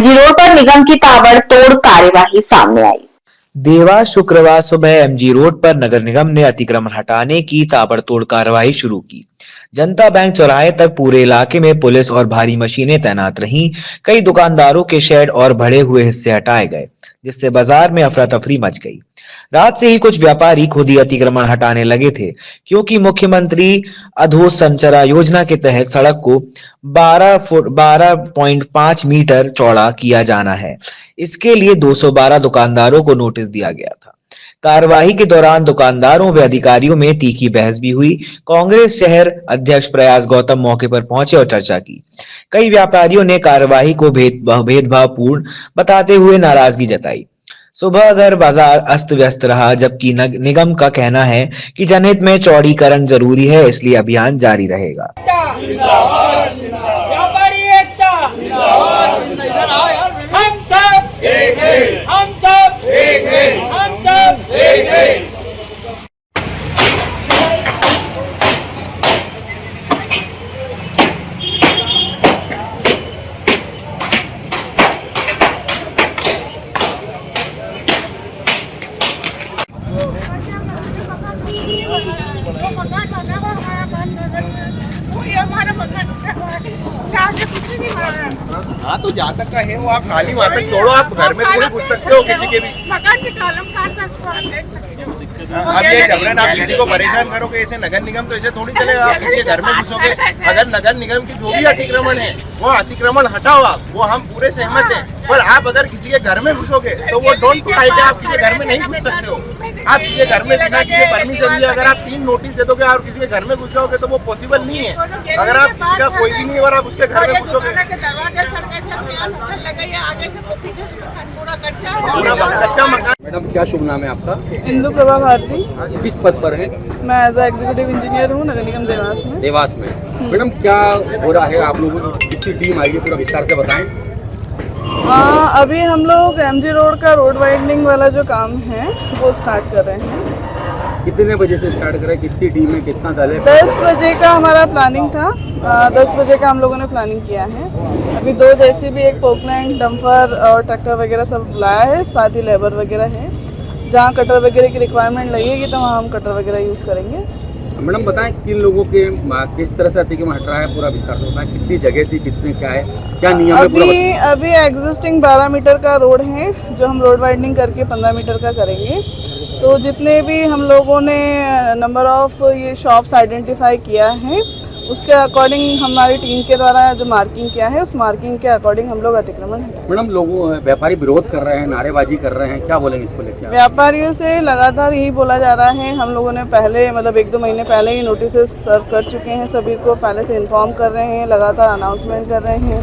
MG road पर निगम की ताबड़तोड़ कार्यवाही सामने आई। देवास शुक्रवार सुबह एमजी रोड पर नगर निगम ने अतिक्रमण हटाने की ताबड़तोड़ कार्रवाई शुरू की। जनता बैंक चौराहे तक पूरे इलाके में पुलिस और भारी मशीनें तैनात रहीं। कई दुकानदारों के शेड और बढ़े हुए हिस्से हटाए गए, जिससे बाजार में अफरा तफरी मच गई। रात से ही कुछ व्यापारी खुद ही अतिक्रमण हटाने लगे थे, क्योंकि मुख्यमंत्री अधोसंरचना योजना के तहत सड़क को 12.5 मीटर चौड़ा किया जाना है। इसके लिए 212 दुकानदारों को नोटिस दिया गया था। कार्यवाही के दौरान दुकानदारों व अधिकारियों में तीखी बहस भी हुई। कांग्रेस शहर अध्यक्ष प्रयास गौतम मौके पर पहुंचे और चर्चा की। कई व्यापारियों ने कार्यवाही को भेदभावपूर्ण बताते हुए नाराजगी जताई। सुबह अगर बाजार अस्त व्यस्त रहा, जबकि निगम का कहना है कि जनहित में चौड़ीकरण जरूरी है, इसलिए अभियान जारी रहेगा। हाँ, तो जहाँ तक का है वो आप नाली वहाँ तक तोड़ो, आप घर में थोड़ी घुस सकते हो किसी के भी। मकान के कॉलम काट देख सकते हो। अब ये जबरन आप किसी को परेशान करोगे, ऐसे नगर निगम तो ऐसे थोड़ी चलेगा। आप किसी के घर में घुसोगे, अगर नगर निगम की जो भी अतिक्रमण है वो अतिक्रमण हटाओ आप, वो हम पूरे सहमत हैं। पर आप अगर किसी के घर में घुसोगे तो वो डोंट राइट है, आप किसी के घर में नहीं घुस सकते हो। आप किसी के घर में बिना किसी परमिशन दिए अगर आप 3 नोटिस दे दोगे और किसी के घर में घुस जाओगे तो वो पॉसिबल नहीं है। अगर आप किसी का कोई भी नहीं और आप उसके घर में घुसोगे, कच्चा मकान। मैडम, क्या शुभ नाम है आपका? इंदु प्रभा भारती। किस पद पर है? मैं एज एग्जीक्यूटिव इंजीनियर हूँ नगर निगम देवास में। देवास में। मैडम, क्या हो रहा है? आप लोगों की कितनी टीम आई है, पूरा विस्तार से बताएं। अभी हम लोग एमजी रोड का रोड वाइडनिंग वाला जो काम है वो स्टार्ट कर रहे हैं। कितने बजे से स्टार्ट करें? कितनी टीम है, कितना दल है? 10 बजे का हमारा प्लानिंग था। 10 बजे का हम लोगों ने प्लानिंग किया है। अभी 2 JCB, एक पोकलैंड, डंपर और ट्रैक्टर वगैरह सब लाया है, साथ ही लेबर वगैरह है। जहाँ कटर वगैरह की रिक्वायरमेंट लगेगी तो वहाँ हम कटर वगैरह यूज़ करेंगे। मैडम, बताएं किन लोगों के किस तरह से अतिक्रमण हट रहा है, पूरा विस्तार से बताएं। कितनी जगह थी, कितने क्या है, क्या नियम है? अभी एग्जिस्टिंग 12 मीटर का रोड है जो हम रोड वाइडनिंग करके 15 मीटर का करेंगे। तो जितने भी हम लोगों ने नंबर ऑफ ये शॉप्स आइडेंटिफाई किया है उसके अकॉर्डिंग हमारी टीम के द्वारा जो मार्किंग किया है उस मार्किंग के अकॉर्डिंग हम लोग अतिक्रमण हटाएंगे। मैडम, लोगों व्यापारी विरोध कर रहे हैं, नारेबाजी कर रहे हैं, क्या बोलेंगे इसको लेकर? व्यापारियों से लगातार यही बोला जा रहा है। हम लोगों ने पहले मतलब 1-2 महीने पहले ही नोटिस सर्व कर चुके हैं, सभी को पहले से इन्फॉर्म कर रहे हैं, लगातार अनाउंसमेंट कर रहे हैं।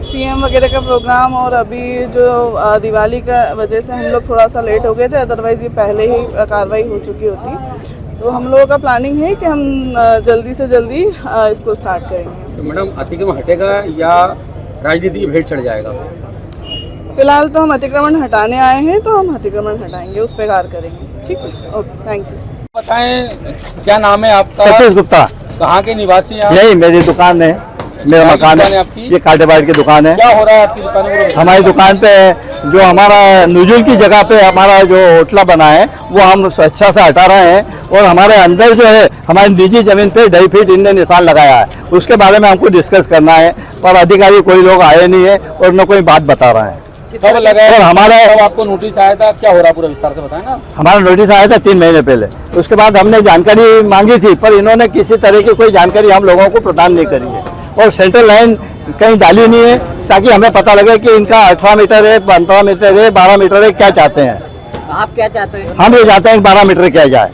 CM वगैरह का प्रोग्राम और अभी जो दिवाली का वजह से हम लोग थोड़ा सा लेट हो गए थे, अदरवाइज़ ये पहले ही कार्रवाई हो चुकी होती। तो हम लोगों का प्लानिंग है कि हम जल्दी से जल्दी इसको स्टार्ट करेंगे। तो मैडम, अतिक्रमण हटेगा या राजनीति की भेंट चढ़ जाएगा? फिलहाल तो हम अतिक्रमण हटाने आए हैं, तो हम अतिक्रमण हटाएंगे, उस पर कार्य करेंगे। ठीक है, ओके, थैंक यू। बताएं, क्या नाम है आपका? सतीश गुप्ता। कहाँ के निवासी हैं? यही मेरी दुकान है, मेरा मकान है आपकी? ये कांटेबाज की दुकान है। क्या हो रहा है आपकी दुकान में? हमारी दुकान पे जो हमारा नजुल की जगह पे हमारा जो होटला बना है वो हम अच्छा से हटा रहे हैं, और हमारे अंदर जो है हमारी निजी जमीन पे 2.5 फीट इनने निशान लगाया है। उसके बारे में हमको डिस्कस करना है, पर अधिकारी कोई लोग आए नहीं है और न कोई बात बता रहा है। कब लगा है? और हमारे आपको नोटिस आया था? क्या हो रहा पूरा विस्तार से बताएं ना। हमारा नोटिस आया था 3 महीने पहले। उसके बाद हमने जानकारी मांगी थी, पर इन्होंने किसी तरह की कोई जानकारी हम लोगों को प्रदान नहीं करी है, और सेंट्रल लाइन कहीं डाली नहीं है ताकि हमें पता लगे कि इनका 18 मीटर है, 15 मीटर है, 12 मीटर है, क्या चाहते हैं। आप क्या चाहते हैं? हम ये चाहते हैं 12 मीटर किया जाए।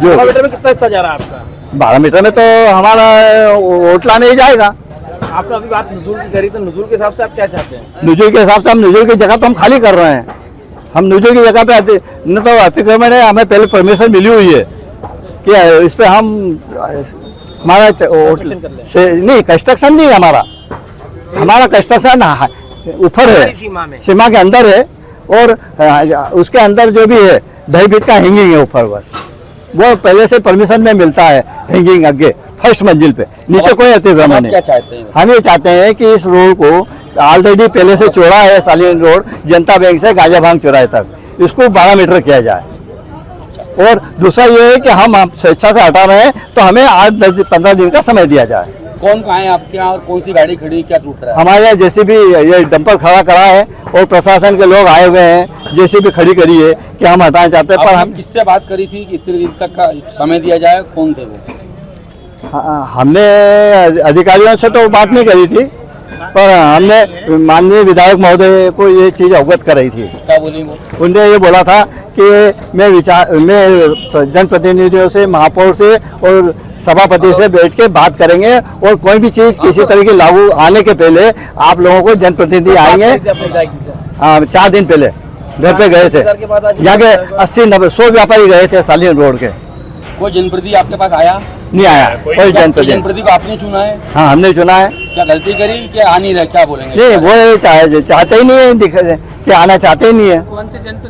12 मीटर में कितना हिस्सा जा रहा है आपका? 12 मीटर में तो हमारा होटला नहीं जाएगा। आपने अभी बात नजुल की करी, तो नजुल के हिसाब से आप क्या चाहते हैं? नजुल के हिसाब से हम नजुल की जगह तो हम खाली कर रहे हैं। हम नजुल की जगह पे न तो अतिक्रमण है, हमें पहले परमिशन मिली हुई है कि इस पे हम हमारा नहीं कंस्ट्रक्शन नहीं है, हमारा कंस्ट्रक्शन ऊपर है, सीमा के अंदर है, और उसके अंदर जो भी है 2.5 फीट का हैंगिंग है ऊपर, बस वो पहले से परमिशन में मिलता है। हैंगिंग आगे फर्स्ट मंजिल पे, नीचे कोई अतिक्रमण नहीं। हम ये चाहते हैं कि इस रोड को ऑलरेडी पहले से चौड़ा है सालिन रोड जनता बैंक से गाजा भांग चौराहे तक, इसको 12 मीटर किया जाए। और दूसरा ये है कि हम स्वेच्छा से हटा रहे हैं तो हमें 8-10-15 दिन का समय दिया जाए। कौन कहाँ है आपके यहाँ और कौन सी गाड़ी खड़ी, क्या टूट रहा है? हमारे यहाँ जेसीबी ये डंपर खड़ा करा है और प्रशासन के लोग आए हुए हैं, जेसीबी खड़ी करी है कि हम हटाना चाहते हैं। पर हम किससे बात करी थी कि इतने दिन तक का समय दिया जाए, कौन थे वो? हमने अधिकारियों से तो बात नहीं करी थी, पर हमने माननीय विधायक महोदय को ये चीज़ अवगत कराई थी। क्या बोली वो? उन्होंने ये बोला था कि मैं जनप्रतिनिधियों से, महापौर से और सभापति से बैठ के बात करेंगे और कोई भी चीज़ किसी तरह की लागू आने के पहले आप लोगों को जनप्रतिनिधि आएंगे। हाँ, 4 दिन पहले घर पे गए थे, यहाँ के 80-90-100 व्यापारी गए थे सालिन रोड के। कोई जनप्रतिनिधि आपके पास आया? नहीं आया कोई जनप्रतिनिधि को आपने चुना है? हाँ, हमने चुना है। क्या गलती करी क्या आ नहीं रहा, क्या बोलेंगे? नहीं, वो चाहते ही नहीं है कि आना चाहते ही नहीं है।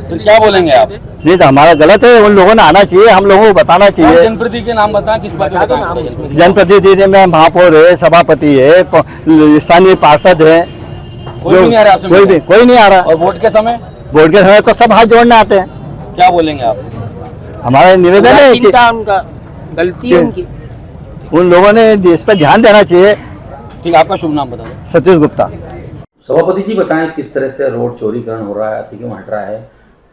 फिर क्या बोलेंगे आप? नहीं तो हमारा गलत है, उन लोगों ने आना चाहिए, हम लोगों को बताना चाहिए। जनप्रतिनिधि के नाम बताएं, किस बात का? जनप्रतिनिधि में महापौर है, सभापति है, स्थानीय पार्षद है, कोई भी नहीं आ रहा आपसे? कोई नहीं आ रहा। और वोट के समय? वोट के समय तो सब हाथ जोड़ने आते हैं। क्या बोलेंगे आप? हमारा निवेदन है कि उनका गलती है उनकी, उन लोगों ने इस पर ध्यान देना चाहिए। ठीक, आपका शुभ नाम बताओ। सतीश गुप्ता। सभापति जी बताएं, किस तरह से रोड चौड़ीकरण हो रहा है, अतिक्रमण हट रहा है,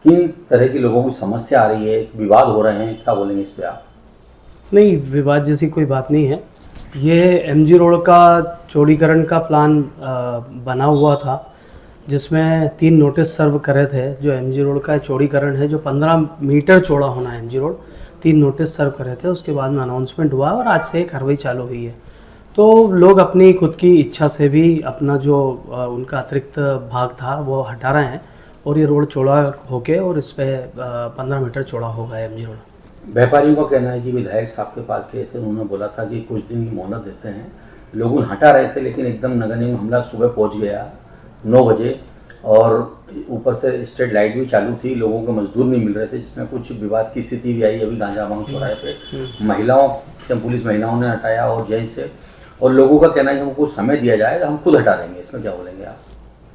किन तरह की लोगों को समस्या आ रही है, विवाद हो रहे हैं, क्या बोलेंगे इस पे आप? नहीं, विवाद जैसी कोई बात नहीं है। ये एमजी रोड का चौड़ीकरण का प्लान बना हुआ था, जिसमें 3 नोटिस सर्व करे थे। जो एमजी रोड का चौड़ीकरण है, जो 15 मीटर चौड़ा होना है एमजी रोड, 3 नोटिस सर्व करे थे। उसके बाद में अनाउंसमेंट हुआ और आज से कार्रवाई चालू हुई है। तो लोग अपनी खुद की इच्छा से भी अपना जो उनका अतिरिक्त भाग था वो हटा रहे हैं और ये रोड चौड़ा होके और इस पे 15 मीटर चौड़ा होगा एमजी रोड। व्यापारियों का कहना है कि विधायक साहब के पास गए थे, उन्होंने बोला था कि कुछ दिन की मोहलत देते हैं। लोग उन हटा रहे थे, लेकिन एकदम नगर निगम हमला सुबह पहुंच गया 9 बजे और ऊपर से स्ट्रीट लाइट भी चालू थी, लोगों को मजदूर नहीं मिल रहे थे, जिसमें कुछ विवाद की स्थिति भी आई। अभी गांजा भांग चौराहे पे महिलाओं से, पुलिस महिलाओं ने हटाया और जय से, और लोगों का कहना है कि हमको समय दिया जाए, हम खुद हटा देंगे। इसमें क्या बोलेंगे आप?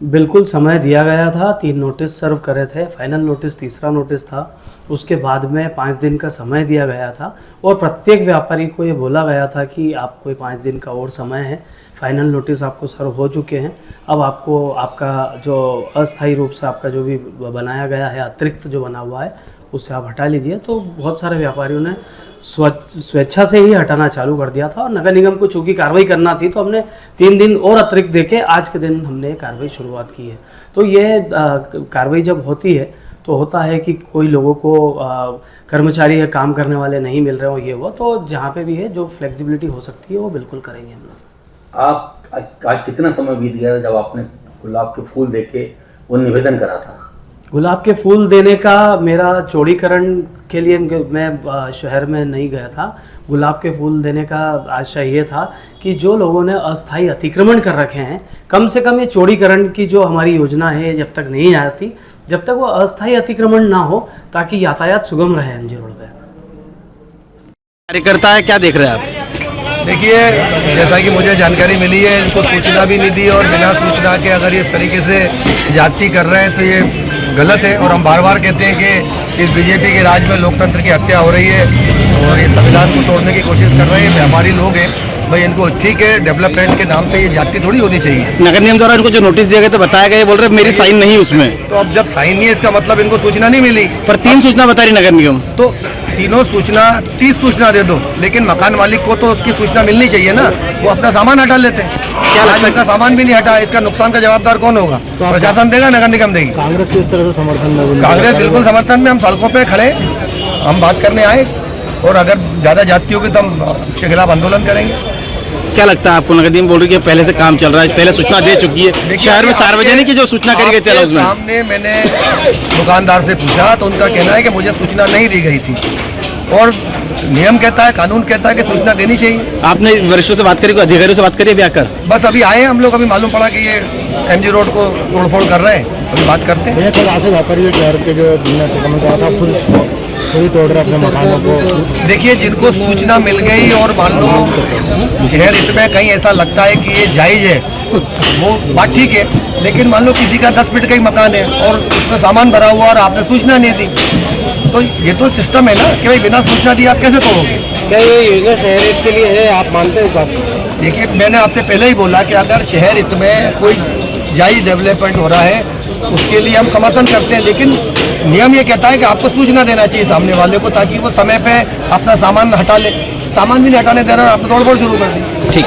बिल्कुल समय दिया गया था, 3 नोटिस सर्व करे थे, फाइनल नोटिस तीसरा नोटिस था। उसके बाद में 5 दिन का समय दिया गया था और प्रत्येक व्यापारी को ये बोला गया था कि आपको 5 दिन का और समय है। फाइनल नोटिस आपको सर्व हो चुके हैं, अब आपको आपका जो अस्थायी रूप से आपका जो भी बनाया गया है, अतिरिक्त जो बना हुआ है, उसे आप हटा लीजिए। तो बहुत सारे व्यापारियों ने स्वेच्छा से ही हटाना चालू कर दिया था और नगर निगम को चूँकि कार्रवाई करना थी तो हमने 3 दिन और अतिरिक्त देके आज के दिन हमने कार्रवाई शुरुआत की है। तो ये कार्रवाई जब होती है तो होता है कि कोई लोगों को कर्मचारी है, काम करने वाले नहीं मिल रहे हो, ये वो, तो जहाँ पे भी है जो फ्लेक्सिबिलिटी हो सकती है वो बिल्कुल करेंगे हम लोग। आप आज कितना समय बीत गया जब आपने गुलाब के फूल देख के वो निवेदन करा था? गुलाब के फूल देने का मेरा चौड़ीकरण के लिए मैं शहर में नहीं गया था। गुलाब के फूल देने का आशय ये था कि जो लोगों ने अस्थायी अतिक्रमण कर रखे हैं, कम से कम ये चौड़ीकरण की जो हमारी योजना है जब तक नहीं आती, जब तक वो अस्थायी अतिक्रमण ना हो, ताकि यातायात सुगम रहे एमजी रोड पे। कार्यकर्ता है, क्या देख रहे हैं आप? देखिए, जैसा कि मुझे जानकारी मिली है, इनको सूचना भी नहीं दी और बिना सूचना के अगर इस तरीके से जाति कर रहे हैं तो ये गलत है। और हम बार बार कहते हैं कि इस बीजेपी के राज में लोकतंत्र की हत्या हो रही है और ये संविधान को तोड़ने की कोशिश कर रहे हैं। व्यापारी लोग हैं भाई, इनको ठीक है, डेवलपमेंट के नाम पे ये जाति थोड़ी होनी चाहिए। नगर निगम द्वारा इनको जो नोटिस दिया गया तो बताया गया, बोल रहे मेरी साइन नहीं उसमें। तो अब जब साइन नहीं है इसका मतलब इनको सूचना नहीं मिली। पर 3 सूचना बता रही नगर निगम, तो तीनों सूचना 30 सूचना दे दो, लेकिन मकान मालिक को तो उसकी सूचना मिलनी चाहिए ना। वो अपना सामान हटा लेते हैं, क्या लगता है इनका सामान भी नहीं हटा, इसका नुकसान का जवाबदार कौन होगा? प्रशासन देगा, नगर निगम देगी। कांग्रेस किस तरह से समर्थन में? कांग्रेस बिल्कुल समर्थन में, हम सड़कों पे खड़े, हम बात करने आए और अगर ज्यादा जाति होगी तो हम इसके खिलाफ आंदोलन करेंगे। क्या लगता है आपको? नगर निगम बोल रही है पहले से काम चल रहा है, पहले सूचना दे चुकी है। शहर में सार्वजनिक की जो सूचना करी गई थी उसमें सामने मैंने दुकानदार से पूछा तो उनका कहना है कि मुझे सूचना नहीं दी गई थी और नियम कहता है, कानून कहता है कि सूचना देनी चाहिए। आपने वरिष्ठों से बात करी, अधिकारियों से बात करी अभी आकर? बस अभी आए हम लोग, अभी मालूम पड़ा कि ये एमजी रोड को तोड़फोड़ कर रहे हैं, अभी बात करते हैं। व्यापारी शहर के जो खुद तोड़ रहे अपने मकानों को। देखिए, जिनको सूचना मिल गई और मान लो शहर हित में कहीं ऐसा लगता है कि ये जायज है वो बात ठीक है, लेकिन मान लो किसी का 10 फीट का ही मकान है और उसमें सामान भरा हुआ और आपने सूचना नहीं दी, तो ये तो सिस्टम है ना कि भाई बिना सूचना दिए आप कैसे तोड़ोगे? क्या ये योजना शहर हित के लिए है, आप मानते हैं इस बात को? देखिए, मैंने आपसे पहले ही बोला कि अगर शहर हित में कोई जायज डेवलपमेंट हो रहा है उसके लिए हम समर्थन करते हैं, लेकिन नियम ये कहता है कि आपको सूचना देना चाहिए सामने वाले को, ताकि वो समय पे अपना सामान हटा ले। सामान भी नहीं हटाने दे रहा, आपने तोड़फोड़ शुरू कर दी। ठीक।